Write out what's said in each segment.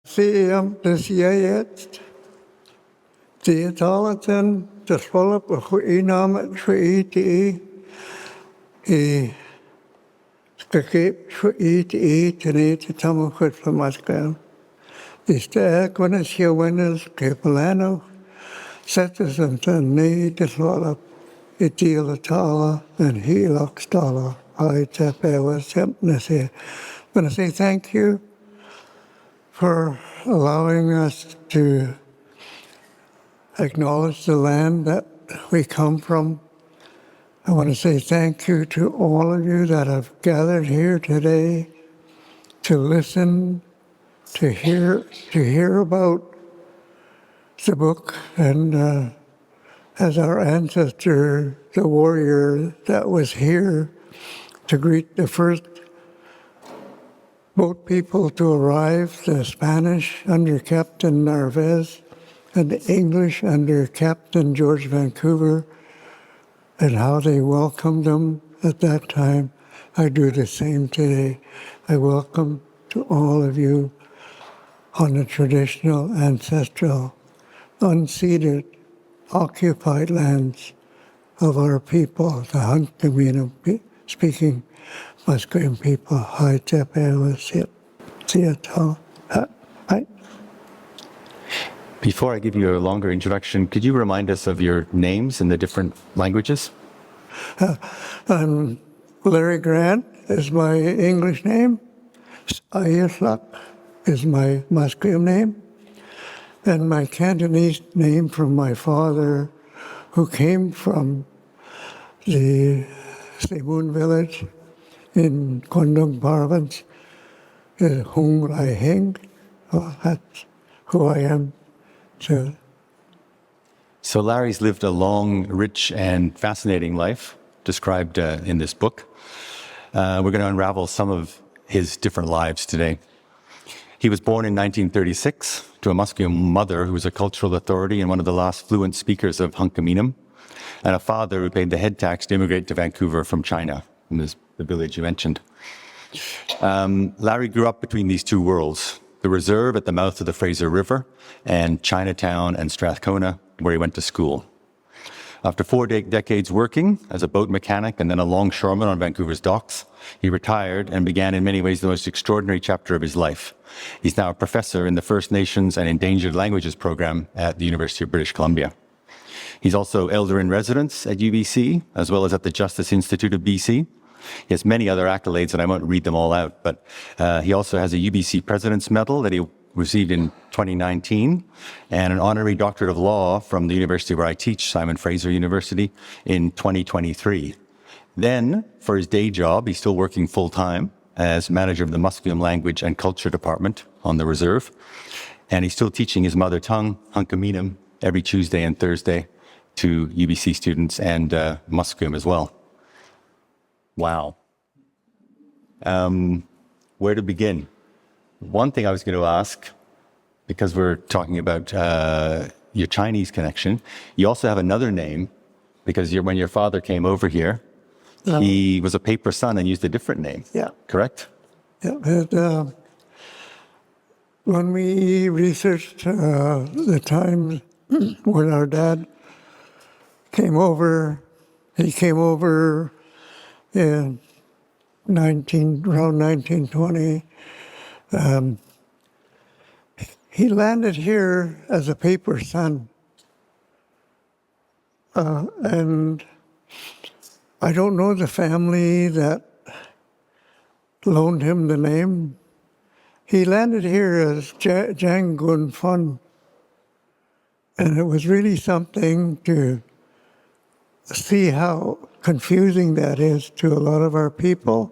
Det siger jetzt, die Talenten, das Volk, Namen für die skakeb für die tenete tamakut for Musqueam. Ist der Guinness winners Capilano, setters and need the Florida, it deal a tala and he locks dollar. I tap was simpness here. I'm going to say thank you for allowing us to acknowledge the land that we come from. I want to say thank you to all of you that have gathered here today to listen, to hear about the book, and as our ancestor, the warrior that was here to greet the first boat people to arrive, the Spanish under Captain Narvaez and the English under Captain George Vancouver, and how they welcomed them at that time. I do the same today. I welcome to all of you on the traditional, ancestral, unceded, occupied lands of our people, the Hunkaminam speaking Musqueam people. Hi, Tepe, Seattle. Hi. Before I give you a longer introduction, could you remind us of your names in the different languages? I'm Larry Grant is my English name. Ayaslak is my Musqueam name. And my Cantonese name from my father, who came from the Seboon village in Guangdong province, is Hung Lai Hing. That's who I am. So Larry's lived a long, rich, and fascinating life described in this book. We're going to unravel some of his different lives today. He was born in 1936 to a Musqueam mother who was a cultural authority and one of the last fluent speakers of Hunkaminam, and a father who paid the head tax to immigrate to Vancouver from China, in the village you mentioned. Larry grew up between these two worlds, the reserve at the mouth of the Fraser River and Chinatown and Strathcona, where he went to school. After 4 decades working as a boat mechanic and then a longshoreman on Vancouver's docks, he retired and began in many ways the most extraordinary chapter of his life. He's now a professor in the First Nations and Endangered Languages program at the University of British Columbia. He's also elder in residence at UBC, as well as at the Justice Institute of BC. He has many other accolades, and I won't read them all out, but he also has a UBC President's Medal that he received in 2019, and an honorary doctorate of law from the university where I teach, Simon Fraser University, in 2023. Then, for his day job, he's still working full-time as manager of the Musqueam Language and Culture Department on the reserve, and he's still teaching his mother tongue, Hunkaminam, every Tuesday and Thursday to UBC students and Musqueam as well. Wow. Where to begin? One thing I was going to ask, because we're talking about your Chinese connection, you also have another name, because when your father came over here, he was a paper son and used a different name. Yeah. Correct? Yeah. And, when we researched the times when our dad came over, he came over in around 1920. He landed here as a paper son. And I don't know the family that loaned him the name. He landed here as Jang Gun Fun. And it was really something to see how confusing that is to a lot of our people.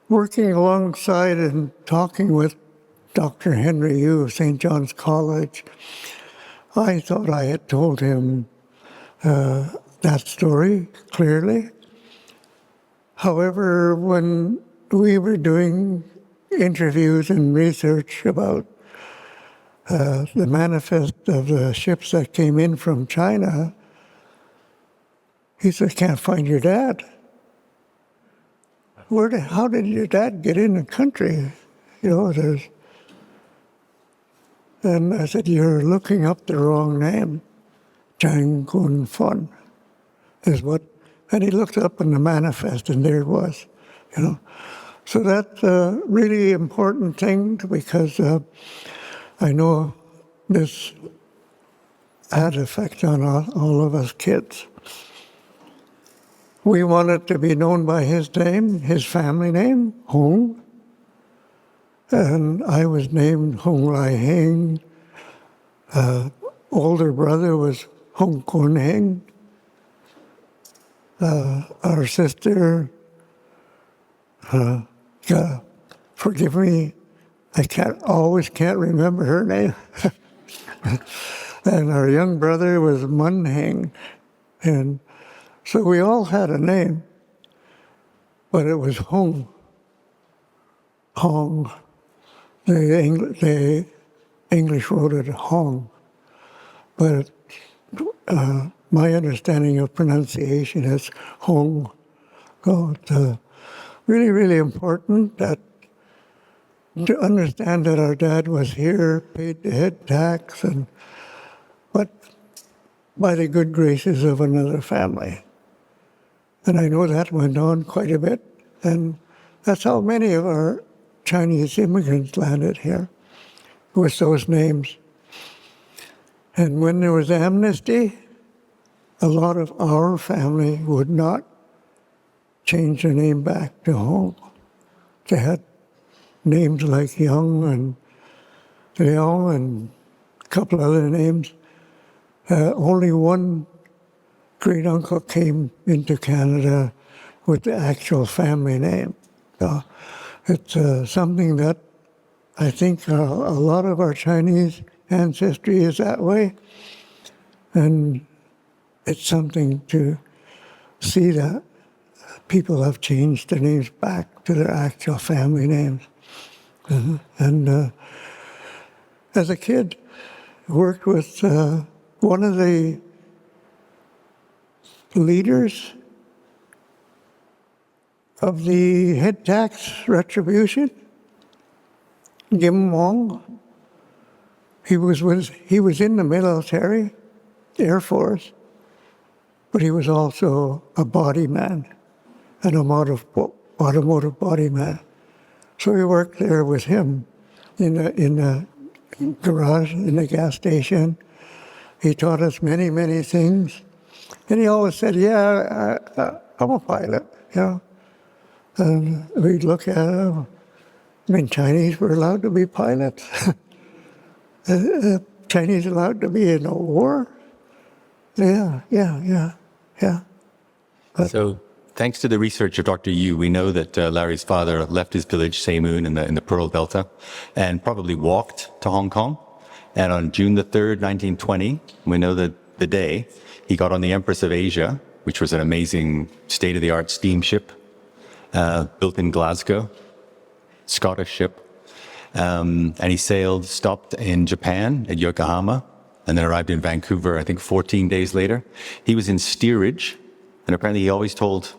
Working alongside and talking with Dr. Henry Yu of St. John's College, I thought I had told him that story clearly. However, when we were doing interviews and research about the manifest of the ships that came in from China, he said, "Can't find your dad." How did your dad get in the country? You know, And I said, "You're looking up the wrong name. Jang Gun Fun is what," and he looked up in the manifest, and there it was, you know. So that's a really important thing because I know this had effect on all of us kids. We wanted to be known by his name, his family name, Hong, and I was named Hong Lai Heng. Older brother was Hong Kun Heng. Our sister, forgive me, I always can't remember her name. And our young brother was Mun Heng. And so we all had a name, but it was Hong. Hong. The English wrote it Hong. But my understanding of pronunciation is Hong. So it's really, really important that to understand that our dad was here, paid the head tax, but by the good graces of another family. And I know that went on quite a bit, and that's how many of our Chinese immigrants landed here, with those names. And when there was amnesty, a lot of our family would not change their name back to Hong. They had names like Young and Liao and a couple other names. Only one great uncle came into Canada with the actual family name. So it's something that I think a lot of our Chinese ancestry is that way. And it's something to see that people have changed their names back to their actual family names. And as a kid, I worked with one of the leaders of the head tax retribution, Gim Wong. He was in the military, Air Force, but he was also a body man, an automotive body man. So we worked there with him in the garage, in the gas station. He taught us many, many things. And he always said, "Yeah, I'm a pilot," you know. And we'd look at him. I mean, Chinese were allowed to be pilots. Chinese allowed to be in a war? Yeah. So, thanks to the research of Dr. Yu, we know that Larry's father left his village, Seimun, in the Pearl Delta, and probably walked to Hong Kong. And on June the 3rd, 1920, we know that the day, he got on the Empress of Asia, which was an amazing state-of-the-art steamship built in Glasgow, Scottish ship. And he stopped in Japan at Yokohama, and then arrived in Vancouver, I think 14 days later. He was in steerage, and apparently he always told,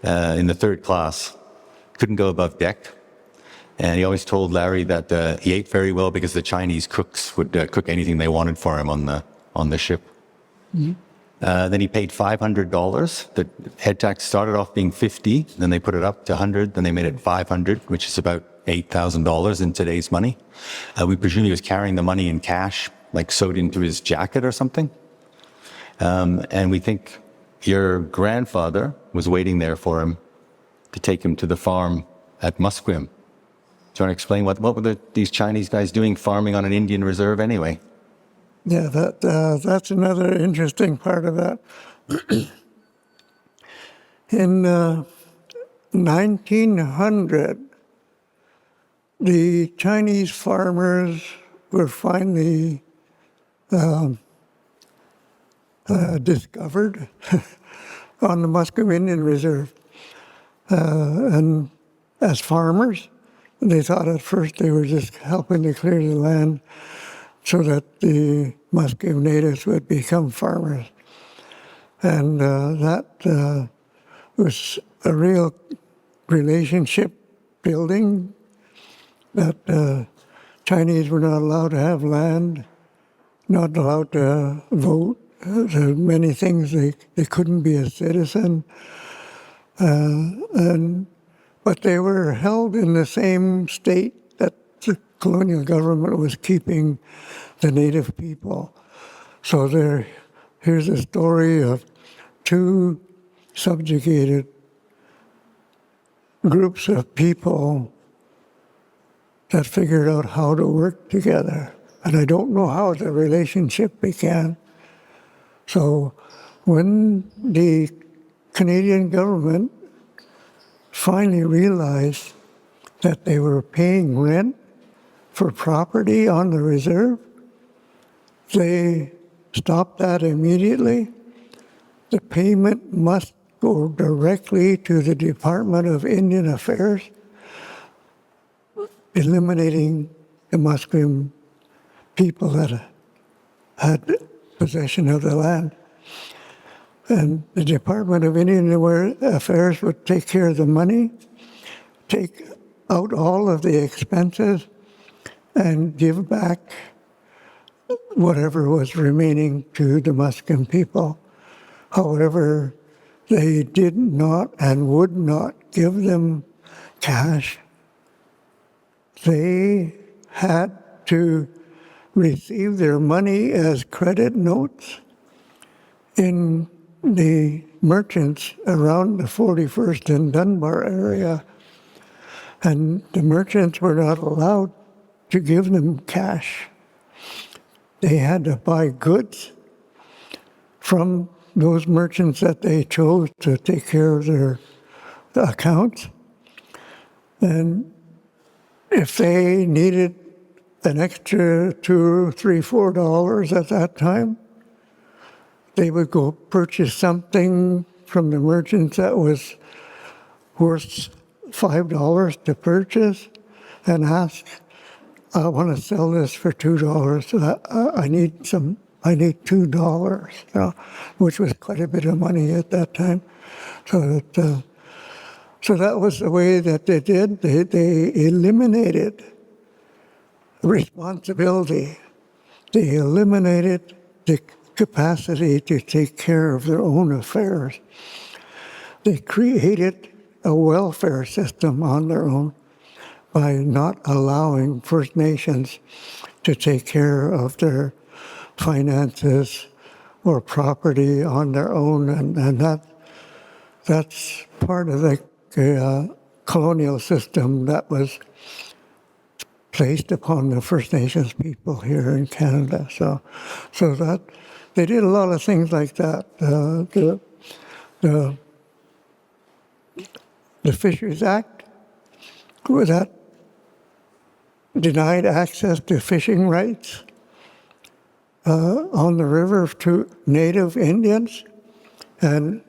in the third class, couldn't go above deck. And he always told Larry that he ate very well because the Chinese cooks would cook anything they wanted for him on the ship. Mm-hmm. Then he paid $500. The head tax started off being $50, then they put it up to $100, then they made it $500, which is about $8,000 in today's money. We presume he was carrying the money in cash, like sewed into his jacket or something. And we think your grandfather was waiting there for him to take him to the farm at Musqueam. Do you want to explain what were these Chinese guys doing farming on an Indian reserve anyway? Yeah, that's another interesting part of that. In 1900, the Chinese farmers were finally discovered on the Musqueam Indian Reserve. And as farmers, they thought at first they were just helping to clear the land so that the Musqueam natives would become farmers. And that was a real relationship building that Chinese were not allowed to have land, not allowed to vote. There were many things they couldn't be a citizen. But they were held in the same state that the colonial government was keeping the native people. So here's a story of two subjugated groups of people that figured out how to work together. And I don't know how the relationship began. So when the Canadian government finally realized that they were paying rent for property on the reserve, they stopped that immediately. The payment must go directly to the Department of Indian Affairs, eliminating the Musqueam people that had possession of the land. And the Department of Indian Affairs would take care of the money, take out all of the expenses, and give back whatever was remaining to the Musqueam people. However, they did not and would not give them cash. They had to receive their money as credit notes in the merchants around the 41st and Dunbar area. And the merchants were not allowed to give them cash. They had to buy goods from those merchants that they chose to take care of their accounts. And if they needed an extra $2, $3, $4 at that time, they would go purchase something from the merchants that was worth $5 to purchase and ask, I want to sell this for $2. I need $2, which was quite a bit of money at that time. So that was the way that they did. They eliminated responsibility. They eliminated the capacity to take care of their own affairs. They created a welfare system on their own by not allowing First Nations to take care of their finances or property on their own, and that's part of the colonial system that was placed upon the First Nations people here in Canada. So that they did a lot of things like that. The Fisheries Act, that denied access to fishing rights on the river to Native Indians, and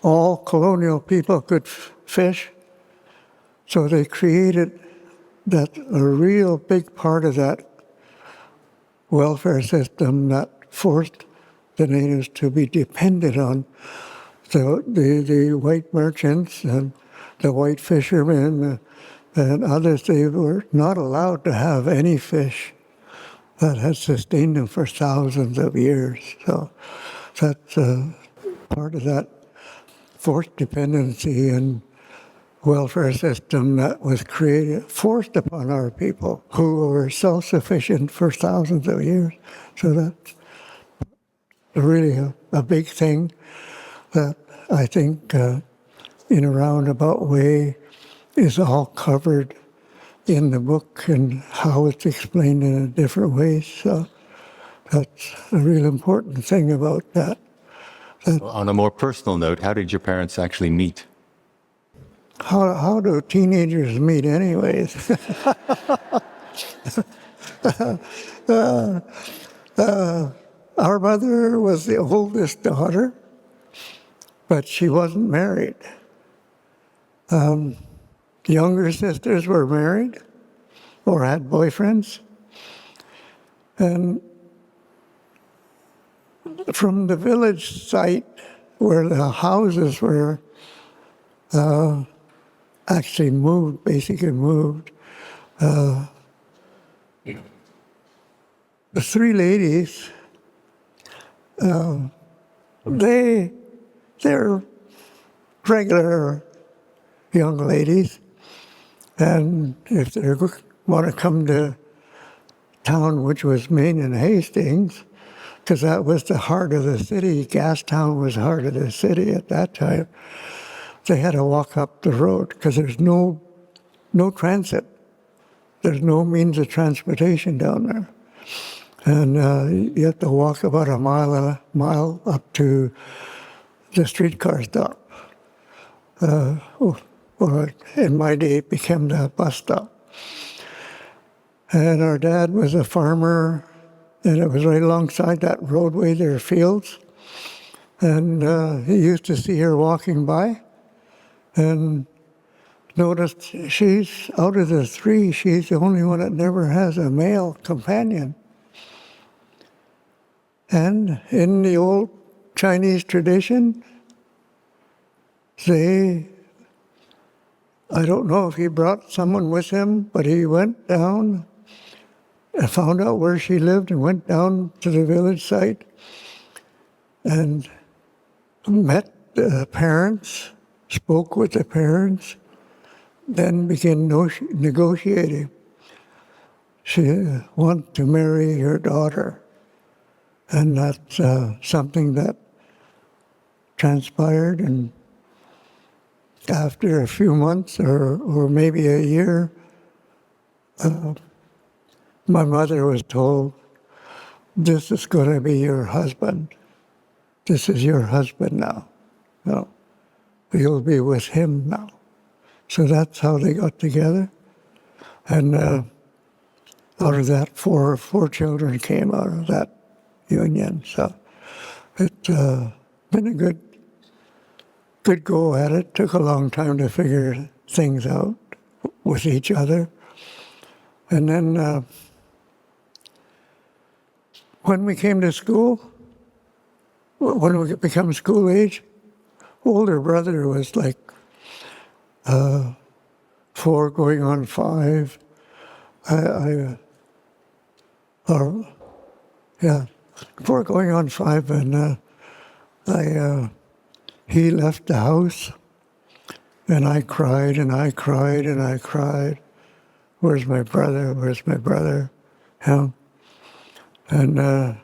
all colonial people could fish. So they created that a real big part of that welfare system that forced the natives to be dependent on the white merchants and the white fishermen and others. They were not allowed to have any fish that had sustained them for thousands of years. So that's part of that forced dependency and welfare system that was forced upon our people who were self-sufficient for thousands of years. So that's really a big thing that I think in a roundabout way is all covered in the book and how it's explained in different ways. So that's a real important thing about that. On a more personal note, how did your parents actually meet? How do teenagers meet anyways? Our mother was the oldest daughter, but she wasn't married. Younger sisters were married or had boyfriends. And from the village site where the houses were basically moved, the three ladies, they're regular young ladies, and if they want to come to town, which was Maine and Hastings, because that was the heart of the city, Gastown was the heart of the city at that time, they had to walk up the road because there's no transit. There's no means of transportation down there. And you have to walk about a mile up to the streetcar stop. Or in my day, it became the bus stop. And our dad was a farmer, and it was right alongside that roadway, there are fields. And he used to see her walking by and noticed she's, out of the three, she's the only one that never has a male companion. And in the old Chinese tradition, I don't know if he brought someone with him, but he went down and found out where she lived and went down to the village site and met the parents, spoke with the parents, then began negotiating. She wanted to marry her daughter, and that's something that transpired. And after a few months or maybe a year, my mother was told, "This is going to be your husband. This is your husband now. No, you'll be with him now." So that's how they got together. And out of that, four children came out of that union. So it's been a good go at it. Took a long time to figure things out with each other. And then when we came to school, when we become school age, older brother was like 4 going on 5. 4 going on 5, and he left the house, and I cried and I cried and I cried. Where's my brother? Where's my brother? Yeah. And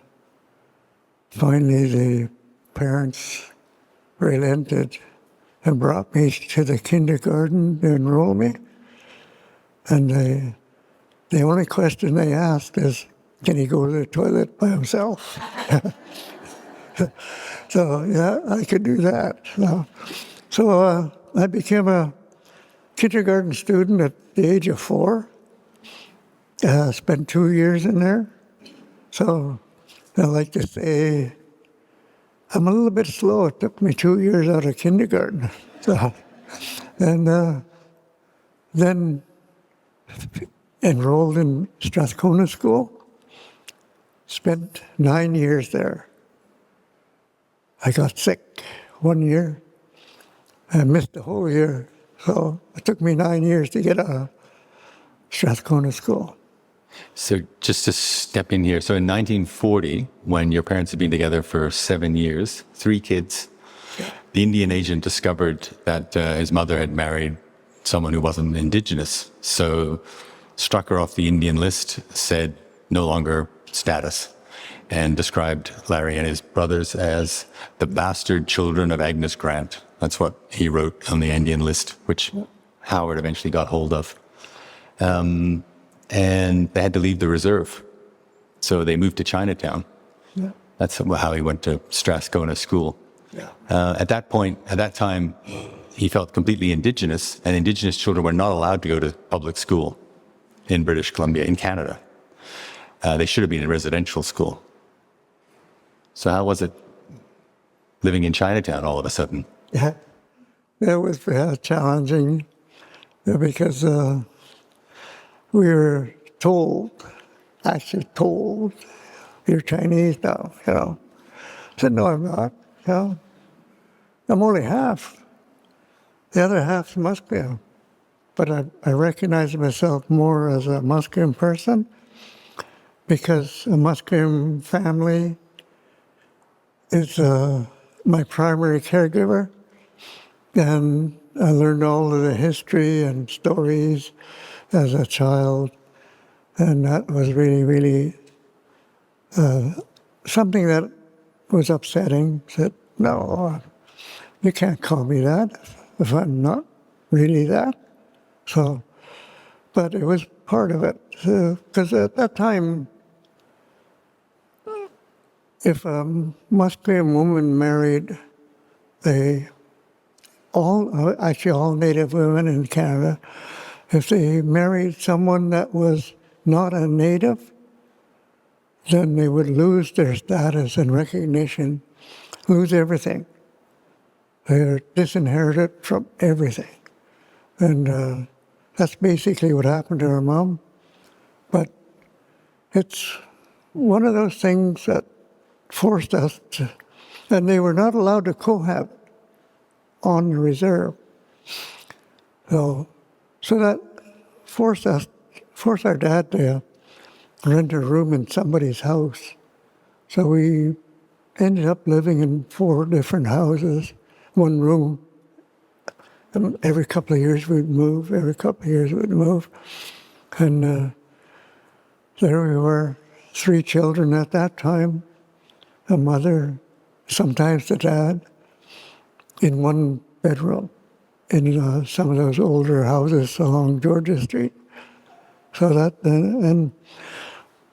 finally the parents relented and brought me to the kindergarten to enroll me. And the only question they asked is, can he go to the toilet by himself? So, yeah, I could do that. So I became a kindergarten student at the age of 4. Spent 2 years in there. So I like to say I'm a little bit slow. It took me 2 years out of kindergarten. So, and then enrolled in Strathcona School. Spent 9 years there. I got sick 1 year. I missed the whole year. So it took me 9 years to get out of Strathcona School. So just to step in here, so in 1940, when your parents had been together for 7 years, 3 kids, the Indian agent discovered that his mother had married someone who wasn't Indigenous. So struck her off the Indian list, said no longer status, and described Larry and his brothers as the bastard children of Agnes Grant. That's what he wrote on the Indian list, which Howard eventually got hold of. And they had to leave the reserve. So they moved to Chinatown. Yeah. That's how he went to Strathcona School. Yeah. At that time, he felt completely Indigenous, and Indigenous children were not allowed to go to public school in British Columbia, in Canada. They should have been in residential school. So how was it living in Chinatown all of a sudden? Yeah, it was challenging because we were told, you're Chinese now, I said, no, I'm not, I'm only half. The other half's Musqueam. But I recognize myself more as a Musqueam person because a Musqueam family is my primary caregiver, and I learned all of the history and stories as a child, and that was really, really something that was upsetting. Said, no, you can't call me that if I'm not really that. So, but it was part of it, because at that time, if a Musqueam woman married all Native women in Canada, if they married someone that was not a Native, then they would lose their status and recognition, lose everything. They're disinherited from everything. And that's basically what happened to her mom. But it's one of those things that forced us to, and they were not allowed to cohabit on the reserve. So that forced our dad to rent a room in somebody's house. So we ended up living in 4 different houses, 1 room. And every couple of years we'd move, And there we were, 3 children at that time, a mother, sometimes the dad, in 1 bedroom in some of those older houses along Georgia Street. So that, and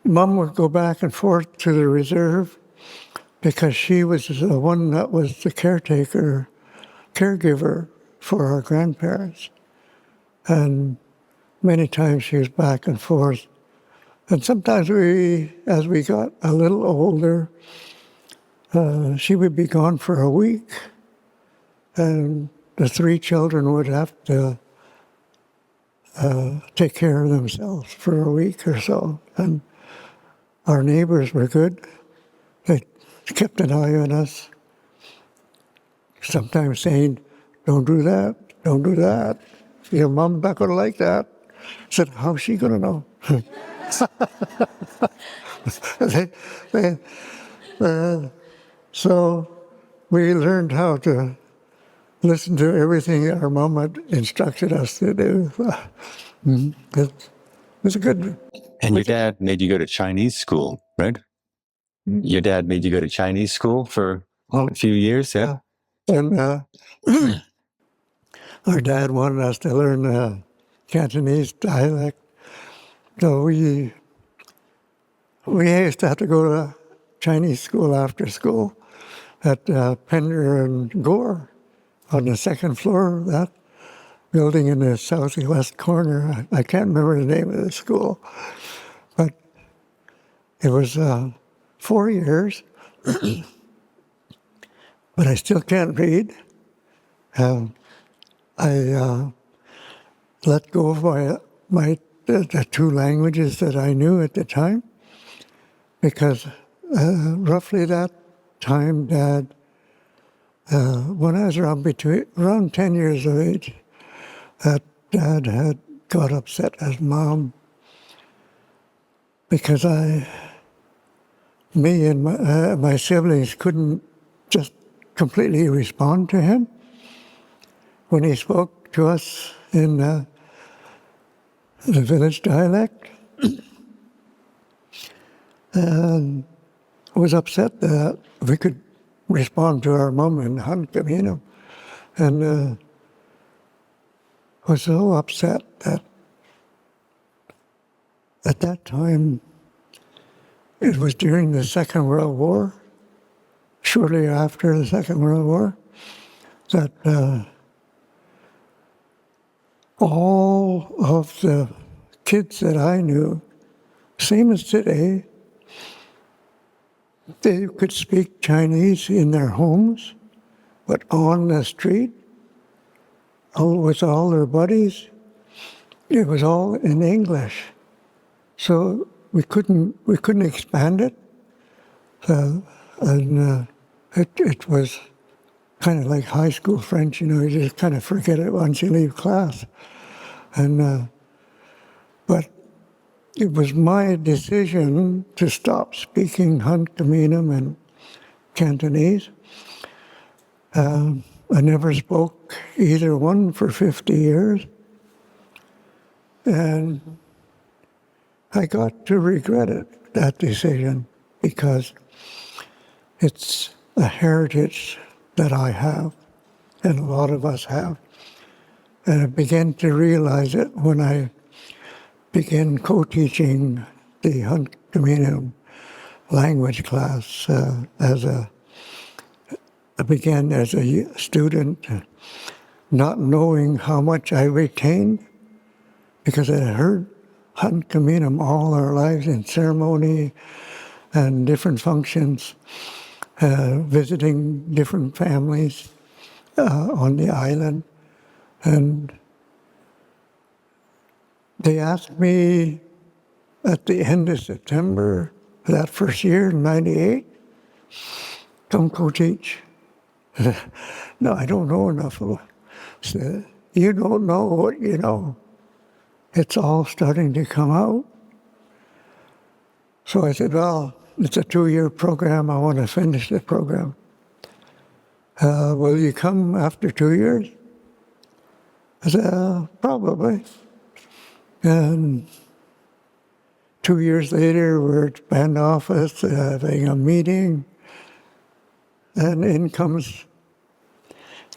Mom would go back and forth to the reserve because she was the one that was the caregiver for our grandparents. And many times she was back and forth. And sometimes as we got a little older, she would be gone for a week, and the 3 children would have to take care of themselves for a week or so. And our neighbors were good. They kept an eye on us, sometimes saying, don't do that, don't do that. Your mom's not going to like that. I said, how's she going to know? So we learned how to listen to everything our mom had instructed us to do. It was a good... And your dad made you go to Chinese school, right? Your dad made you go to Chinese school for a few years, yeah? And our dad wanted us to learn Cantonese dialect. So we used to have to go to Chinese school after school at Pender and Gore on the 2nd floor of that building in the southwest corner. I can't remember the name of the school, but it was 4 years, but I still can't read. I let go of the 2 languages that I knew at the time, because roughly that time, Dad, when I was around 10 years of age, that Dad had got upset at Mom because me and my siblings couldn't just completely respond to him when he spoke to us in the village dialect. And I was upset that we could respond to our mom in Han, and was so upset that at that time, it was during the Second World War, shortly after the Second World War, that all of the kids that I knew, same as today, they could speak Chinese in their homes, but on the street, with all their buddies, it was all in English. So we couldn't expand it. And it was kind of like high school French, you just kind of forget it once you leave class. And but it was my decision to stop speaking Hunkaminam and Cantonese. I never spoke either one for 50 years. And I got to regret it, that decision, because it's a heritage that I have, and a lot of us have. And I began to realize it when I began co-teaching the Hunkaminam language class I began as a student, not knowing how much I retained, because I had heard Hunkaminam all our lives in ceremony and different functions, visiting different families on the island. And they asked me at the end of September, that first year, in 98, come co-teach. No, I don't know enough of it. So, you don't know what you know. It's all starting to come out. So I said, well, it's a 2-year program. I want to finish the program. Will you come after 2 years? I said, probably. And 2 years later, we're at band office having a meeting. And in comes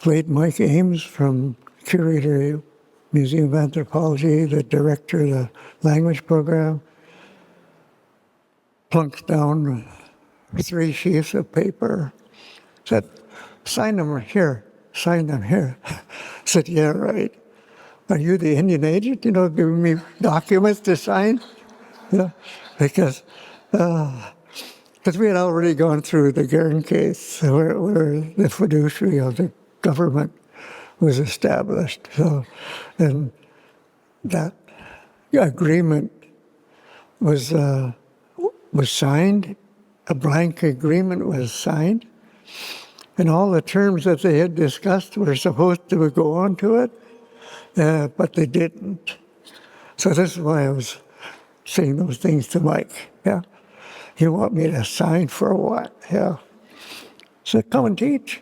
late Mike Ames, from curator of Museum of Anthropology, the director of the language program, plunks down 3 sheets of paper, said, sign them here, sign them here. I said, yeah, right. Are you the Indian agent, giving me documents to sign? Yeah, because we had already gone through the Guerin case, where the fiduciary of the government was established. So, and that agreement was signed. A blank agreement was signed, and all the terms that they had discussed were supposed to go on to it, but they didn't. So this is why I was saying those things to Mike. Yeah. You want me to sign for what? Yeah. So come and teach.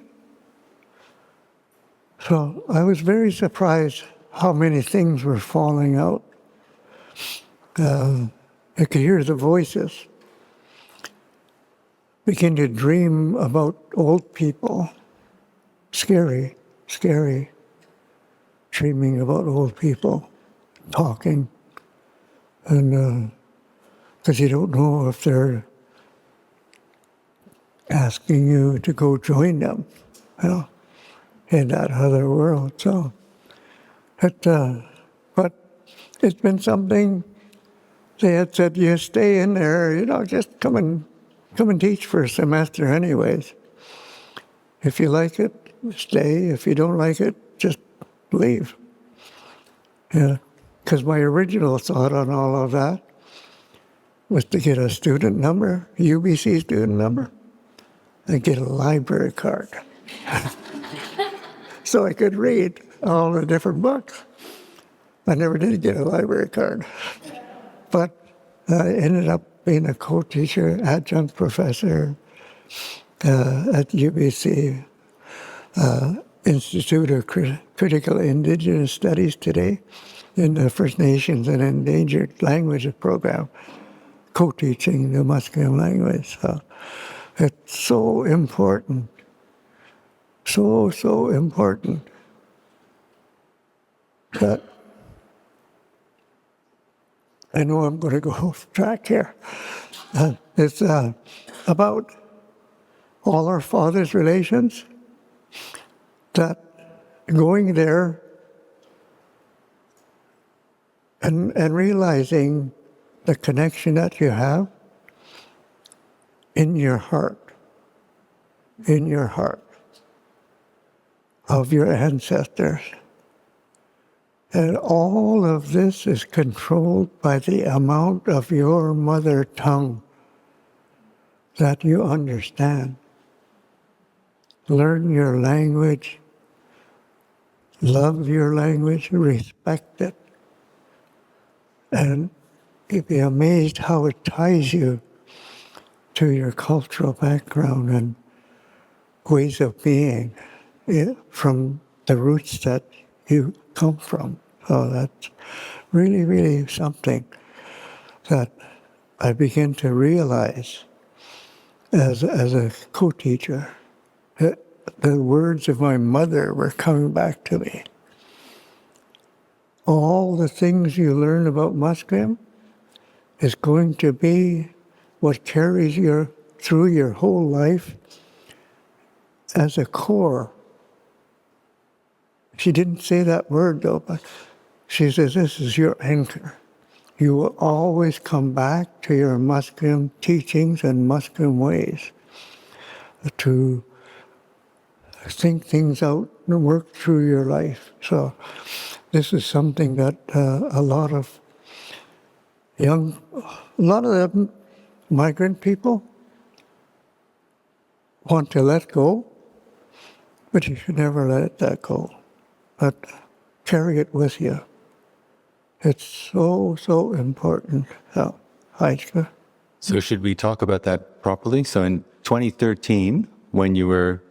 So I was very surprised how many things were falling out. I could hear the voices. Begin to dream about old people. Scary, scary. Dreaming about old people, talking. And because you don't know if they're asking you to go join them, in that other world. So, but it's been something. They had said, you stay in there, just come and teach for a semester anyways. If you like it, stay. If you don't like it, just leave. Yeah, because my original thought on all of that was to get a student number, UBC student number, and get a library card. So I could read all the different books. I never did get a library card. But I ended up being a co-teacher, adjunct professor at UBC Institute of Critical Indigenous Studies today in the First Nations and Endangered Languages program, co-teaching the Musqueam language. So it's so important, so important that I know I'm going to go off track here. It's about all our father's relations, that going there and realizing the connection that you have in your heart of your ancestors. And all of this is controlled by the amount of your mother tongue that you understand. Learn your language, love your language, respect it, and you'd be amazed how it ties you to your cultural background and ways of being from the roots that you come from. So that's really, really something that I begin to realize as a co-teacher. The words of my mother were coming back to me. All the things you learn about Musqueam is going to be what carries you through your whole life as a core. She didn't say that word though, but she says this is your anchor. You will always come back to your Musqueam teachings and Musqueam ways to think things out and work through your life. So this is something that a lot of the migrant people want to let go, but you should never let that go. But carry it with you. It's so, so important. So should we talk about that properly? So in 2013, when you were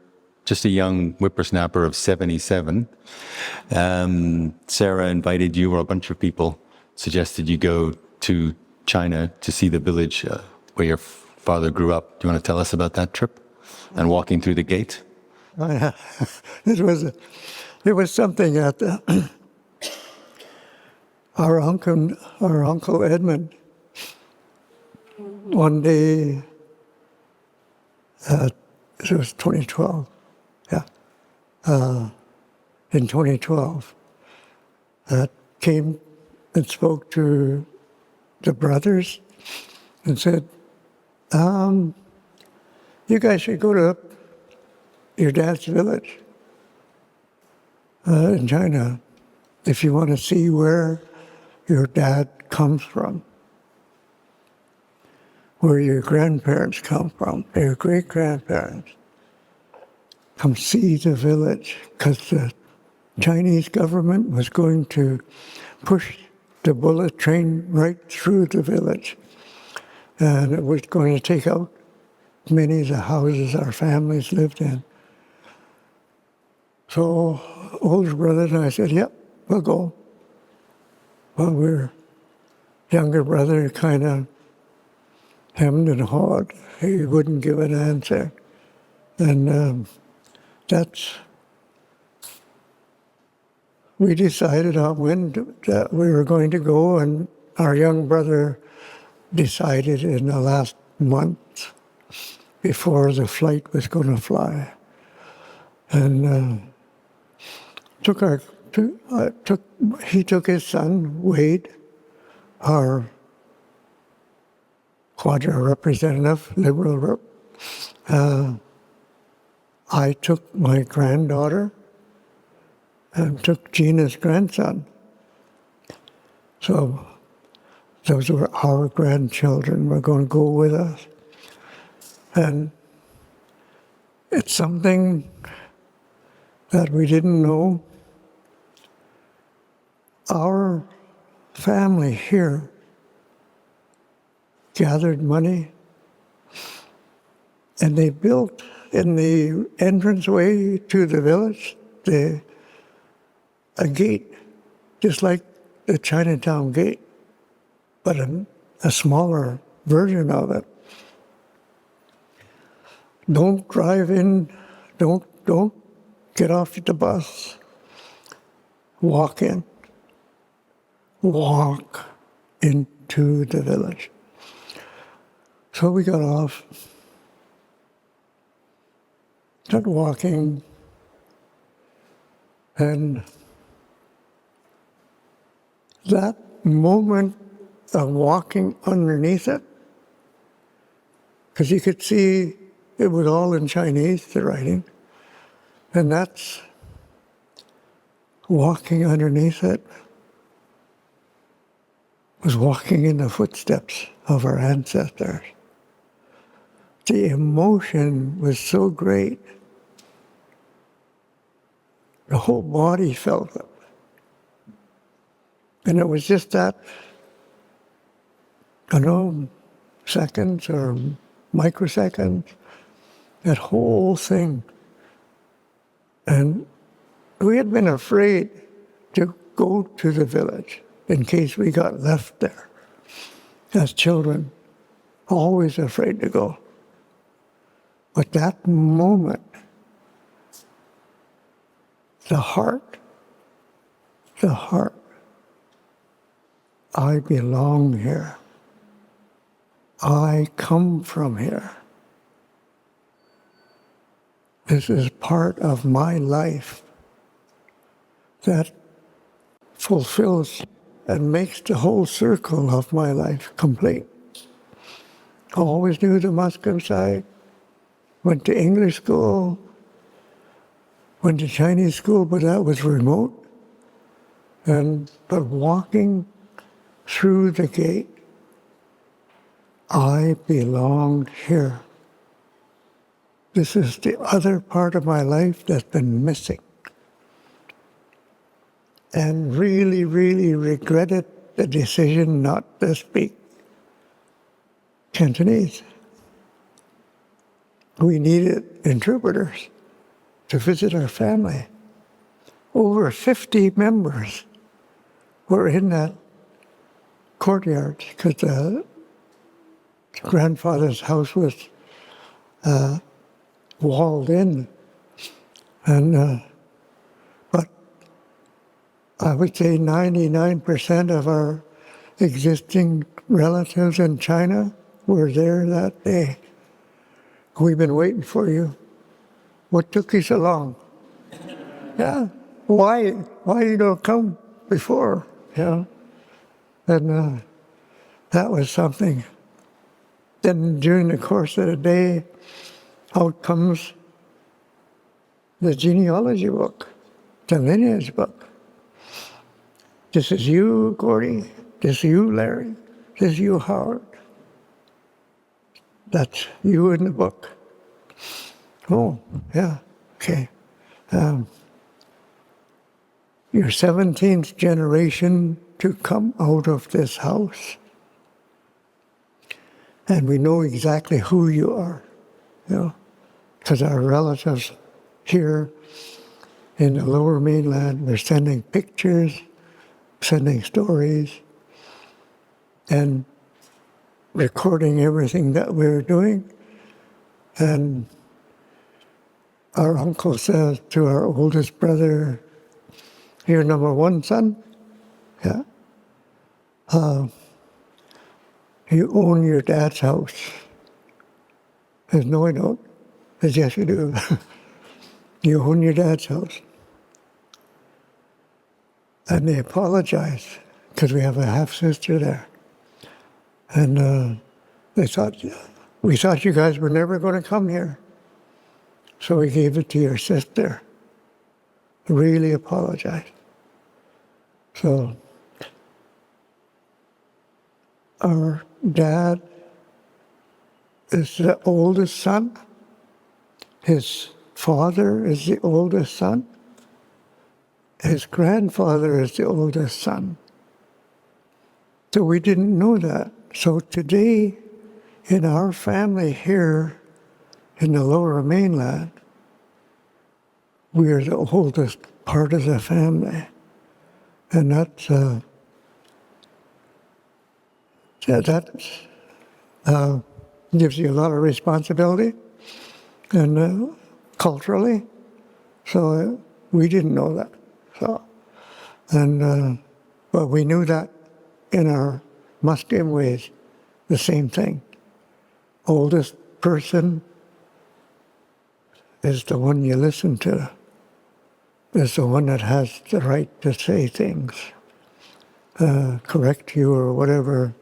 just a young whippersnapper of 77, Sarah invited you, or a bunch of people suggested you go to China to see the village where your father grew up. Do you want to tell us about that trip and walking through the gate? Oh, yeah. It was something that our uncle Edmund, one day, it was 2012, yeah, in 2012, came and spoke to the brothers and said, you guys should go to your dad's village in China if you want to see where your dad comes from, where your grandparents come from, your great-grandparents. Come see the village, because the Chinese government was going to push the bullet train right through the village. And it was going to take out many of the houses our families lived in. So older brother and I said, yep, we'll go. Well, we're younger brother kind of hemmed and hawed. He wouldn't give an answer. And we decided on when that we were going to go, and our young brother decided in the last month before the flight was going to fly. And he took his son, Wade, our Quadra representative, Liberal rep. I took my granddaughter and took Gina's grandson. So those were our grandchildren were going to go with us. And it's something that we didn't know. Our family here gathered money, and they built in the entranceway to the village a gate, just like the Chinatown gate, but a smaller version of it. Don't drive in, don't get off the bus, walk in. Walk into the village. So we got off, started walking, and that moment of walking underneath it, because you could see it was all in Chinese, the writing, and that's walking underneath it. Was walking in the footsteps of our ancestors. The emotion was so great. The whole body felt it. And it was just that seconds or microseconds, that whole thing. And we had been afraid to go to the village in case we got left there as children, always afraid to go. But that moment, the heart, I belong here. I come from here. This is part of my life that fulfills and makes the whole circle of my life complete. Always knew the Musqueam side, went to English school, went to Chinese school, but that was remote. But walking through the gate, I belonged here. This is the other part of my life that's been missing. And really, really regretted the decision not to speak Cantonese. We needed interpreters to visit our family. Over 50 members were in that courtyard because the grandfather's house was walled in. But I would say 99% of our existing relatives in China were there that day. We've been waiting for you. What took you so long? Yeah, why you don't come before? And that was something. Then during the course of the day, out comes the genealogy book, the lineage book. This is you, Gordy. This is you, Larry. This is you, Howard. That's you in the book. Oh, yeah, okay. You're 17th generation to come out of this house. And we know exactly who you are, because our relatives here in the Lower Mainland, they're sending pictures, sending stories, and recording everything that we're doing. And our uncle says to our oldest brother, "You're number one, son? Yeah. You own your dad's house." He says, "No, I don't." He says, "Yes, you do." You own your dad's house. And they apologized because we have a half-sister there. And we thought you guys were never going to come here. So we gave it to your sister. Really apologized. So our dad is the oldest son. His father is the oldest son. His grandfather is the oldest son. So we didn't know that. So today, in our family here in the Lower Mainland, we are the oldest part of the family. And that gives you a lot of responsibility and culturally. So we didn't know that. But we knew that in our Musqueam ways, the same thing. Oldest person is the one you listen to, is the one that has the right to say things, correct you or whatever.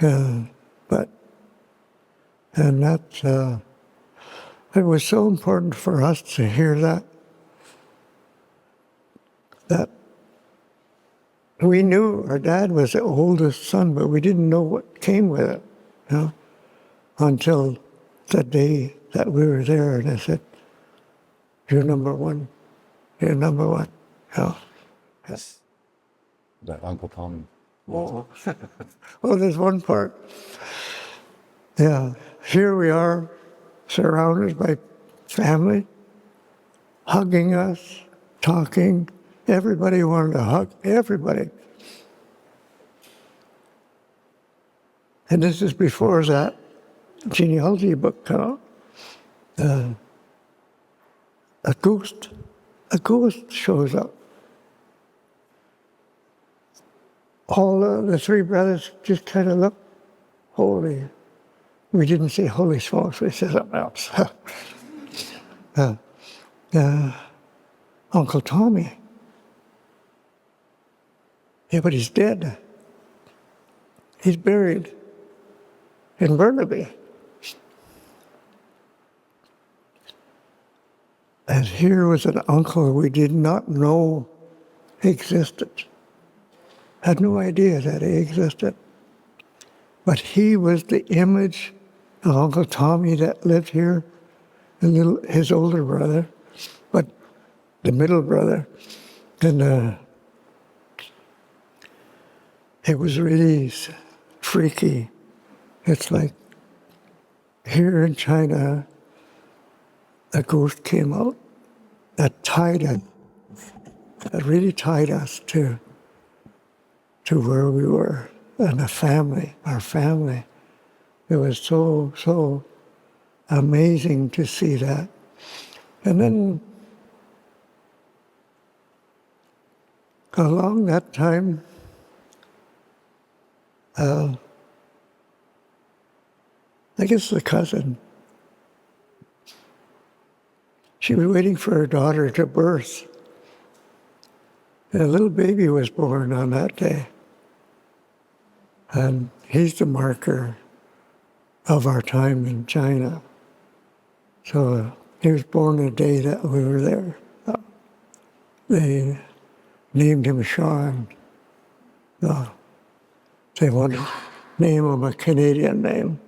It was so important for us to hear that we knew our dad was the oldest son, but we didn't know what came with it, until the day that we were there, and I said, "You're number one. You're number one." Yes. That Uncle Tom Oh, well, there's one part. Yeah, here we are, surrounded by family, hugging us, talking. Everybody wanted to hug everybody. And this is before that genealogy book came out. A ghost shows up. All the three brothers just kind of look holy. We didn't say holy smokes, we said something else. Uncle Tommy. Yeah, but he's dead. He's buried in Burnaby. And here was an uncle we did not know existed. Had no idea that he existed. But he was the image of Uncle Tommy that lived here, and his older brother, but the middle brother. And it was really freaky. It's like here in China, a ghost came out that tied us, that really tied us to where we were, and the family, our family. It was so amazing to see that. And then along that time, I guess the cousin, she was waiting for her daughter to birth. And a little baby was born on that day. And he's the marker of our time in China. So he was born the day that we were there. They named him Sean. They wanted to name him a Canadian name.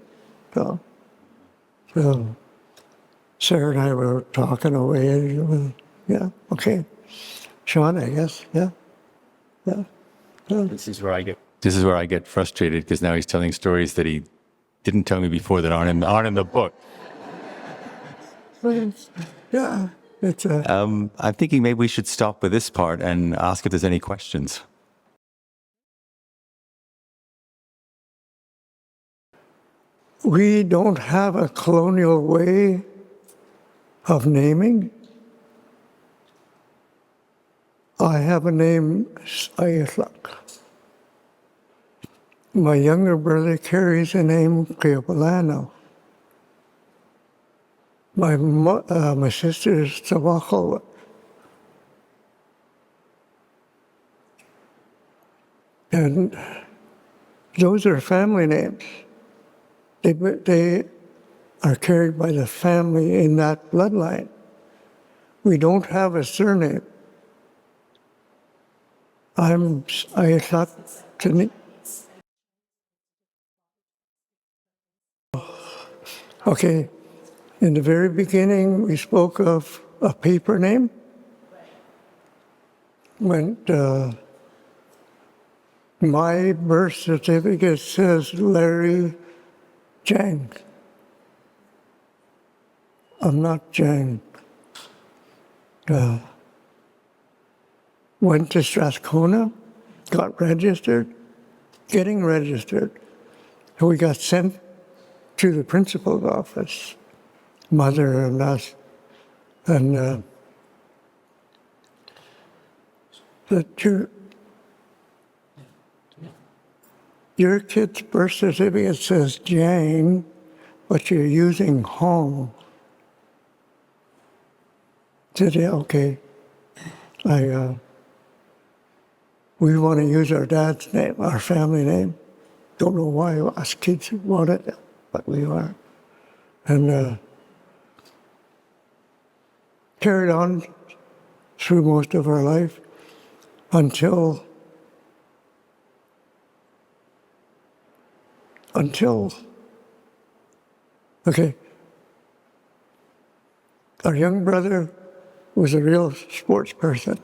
So Sarah and I were talking away, and yeah, okay. Sean, I guess, yeah. This is where I get frustrated, because now he's telling stories that he didn't tell me before that aren't in the book. Yeah, it's I'm thinking maybe we should stop with this part and ask if there's any questions. we don't have a colonial way of naming. I have a name, Ayatlak. My younger brother carries the name Keopalano. My sister is Tabako. And those are family names. They are carried by the family in that bloodline. We don't have a surname. I'm Ayatlak. Okay, in the very beginning, we spoke of a paper name. When my birth certificate says Larry Jang. I'm not Jang. Went to Strathcona, got registered, getting registered. And we got sent to the principal's office, mother and us, and your kid's birth certificate says Jane, but you're using Hong. Said, yeah, okay. We want to use our dad's name, our family name. Don't know why us kids want it, but we are. And carried on through most of our life until okay, our young brother was a real sports person,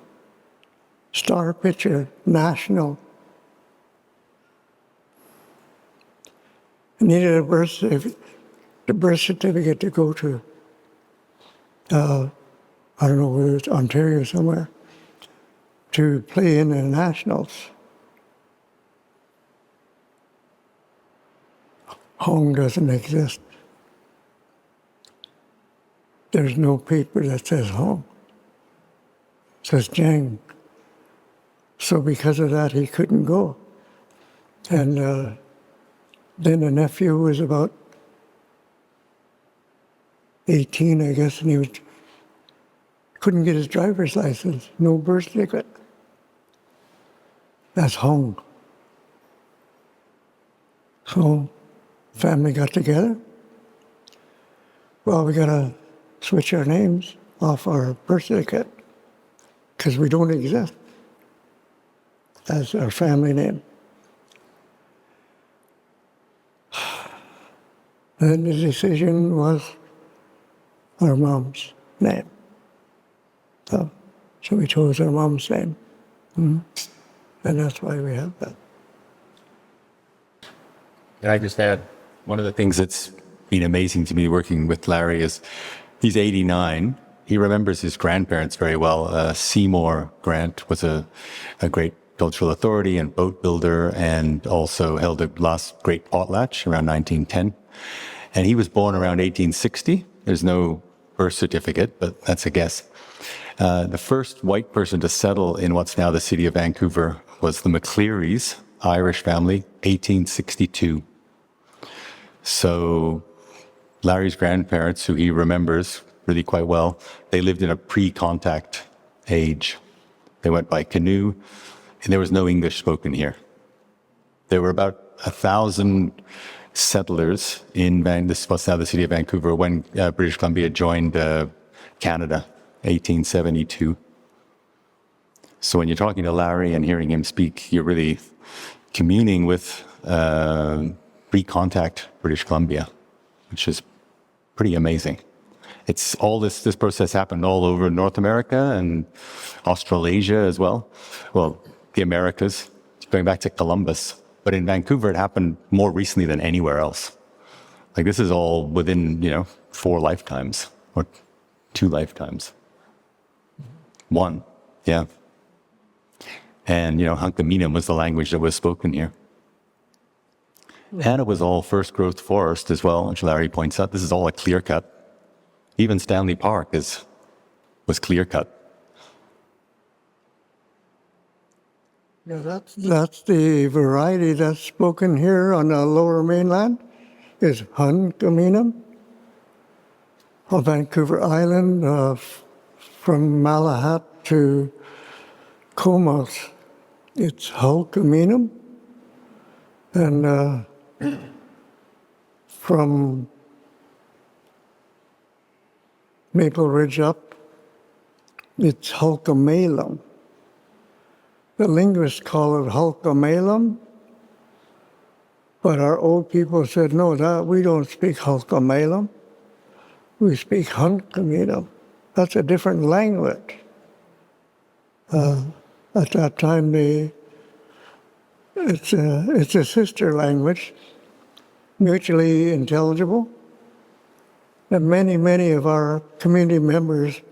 star pitcher, national. needed a birth certificate to go to, I don't know whether it's Ontario somewhere, to play in the nationals. Home doesn't exist. There's no paper that says home. It says Jang. So because of that, he couldn't go. And then the nephew was about 18, I guess, and he couldn't get his driver's license, no birth certificate. That's home. So family got together. Well, we got to switch our names off our birth certificate because we don't exist as our family name. Then the decision was our mom's name. So we chose our mom's name. Mm-hmm. And that's why we have that. And I just add, one of the things that's been amazing to me working with Larry is he's 89. He remembers his grandparents very well. Seymour Grant was a great cultural authority and boat builder, and also held the last great potlatch around 1910. And he was born around 1860. There's no birth certificate, but that's a guess. The first white person to settle in what's now the city of Vancouver was the McClearys, Irish family, 1862. So Larry's grandparents, who he remembers really quite well, they lived in a pre-contact age. They went by canoe, and there was no English spoken here. There were about 1,000 settlers in this was now the city of Vancouver when British Columbia joined Canada, 1872. So when you're talking to Larry and hearing him speak, you're really communing with pre-contact British Columbia, which is pretty amazing. It's all this process happened all over North America and Australasia as well. Well, the Americas, going back to Columbus. But in Vancouver, it happened more recently than anywhere else. Like this is all within, 4 lifetimes or 2 lifetimes. 1, yeah. And, Hunkaminam was the language that was spoken here. And it was all first growth forest as well, which Larry points out. This is all a clear cut. Even Stanley Park was clear cut. Yeah, that's the variety that's spoken here on the Lower Mainland, is Hunkaminam. On Vancouver Island, from Malahat to Comox, it's Hunkaminam. And from Maple Ridge up, it's Hulkamalum. The linguists call it Hulkamalum, but our old people said, no, we don't speak Hulkamalum. We speak Hunkaminam. That's a different language. At that time, it's a sister language, mutually intelligible. And many of our community members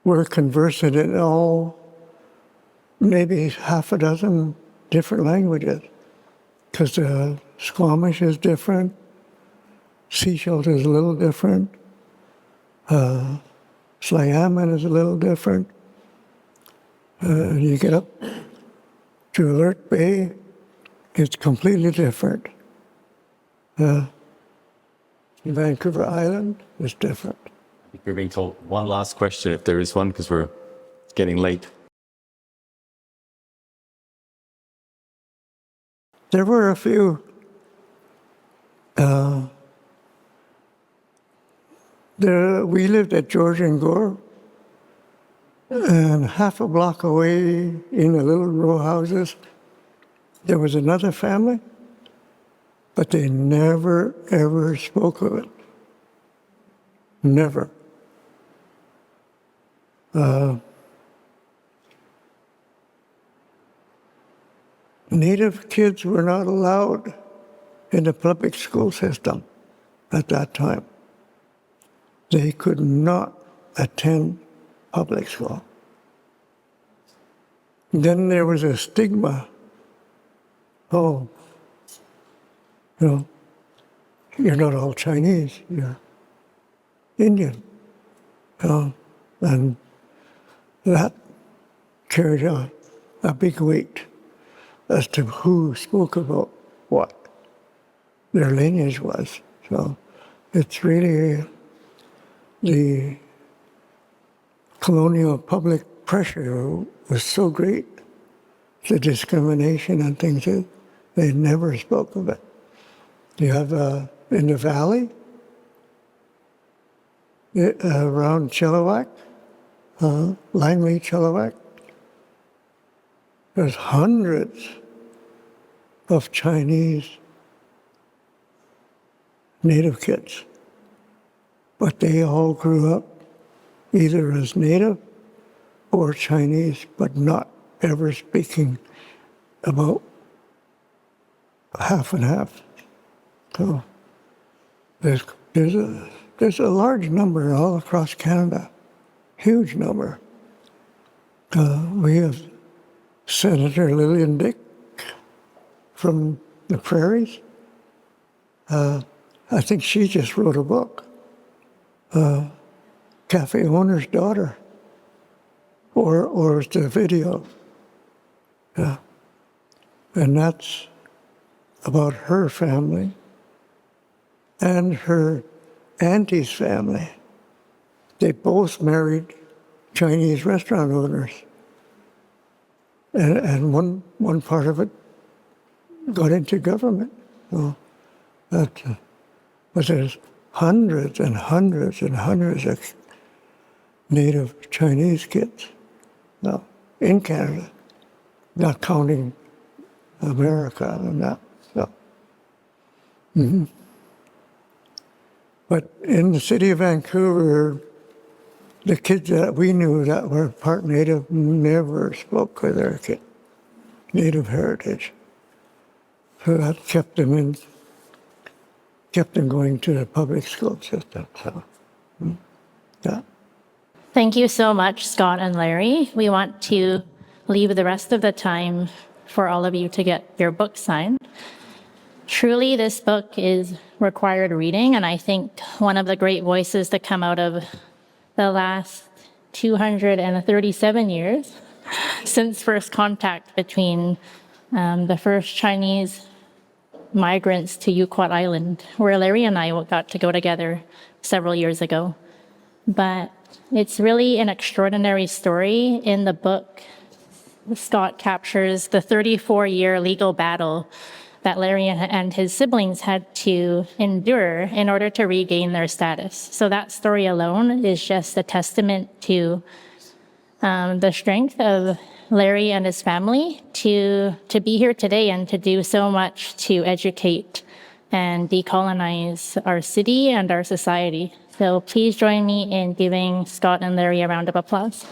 were conversant in all, maybe half a dozen different languages, because Squamish is different, Sechelt is a little different, Slayaman is a little different. You get up to Alert Bay, it's completely different. Vancouver Island is different. I think we're being told one last question, if there is one, because we're getting late. There were a few we lived at George and Gore, and half a block away in the little row houses, there was another family, but they never, ever spoke of it. Never. Native kids were not allowed in the public school system at that time. They could not attend public school. Then there was a stigma. Oh, you're not all Chinese, you're Indian. And that carried on a big weight as to who spoke about what their lineage was. So it's really the colonial public pressure was so great, the discrimination and things, they never spoke of it. You have in the valley, around Chilliwack, Langley, Chilliwack, there's hundreds of Chinese native kids, but they all grew up either as native or Chinese, but not ever speaking about half and half. So there's a large number all across Canada, huge number. We have Senator Lillian Dick from the prairies. I think she just wrote a book, Cafe Owner's Daughter, or the video. And that's about her family and her auntie's family. They both married Chinese restaurant owners. And one part of it got into government. So but there's hundreds and hundreds and hundreds of native Chinese kids now in Canada, not counting America and that. So. But in the city of Vancouver, the kids that we knew that were part native never spoke with their native heritage. So that kept them going to the public school system. So, yeah. Thank you so much, Scott and Larry. We want to leave the rest of the time for all of you to get your book signed. Truly, this book is required reading, and I think one of the great voices to come out of the last 237 years since first contact between the first Chinese migrants to Yuquat Island, where Larry and I got to go together several years ago. But it's really an extraordinary story. In the book, Scott captures the 34-year legal battle that Larry and his siblings had to endure in order to regain their status. So that story alone is just a testament to the strength of Larry and his family to be here today and to do so much to educate and decolonize our city and our society. So please join me in giving Scott and Larry a round of applause.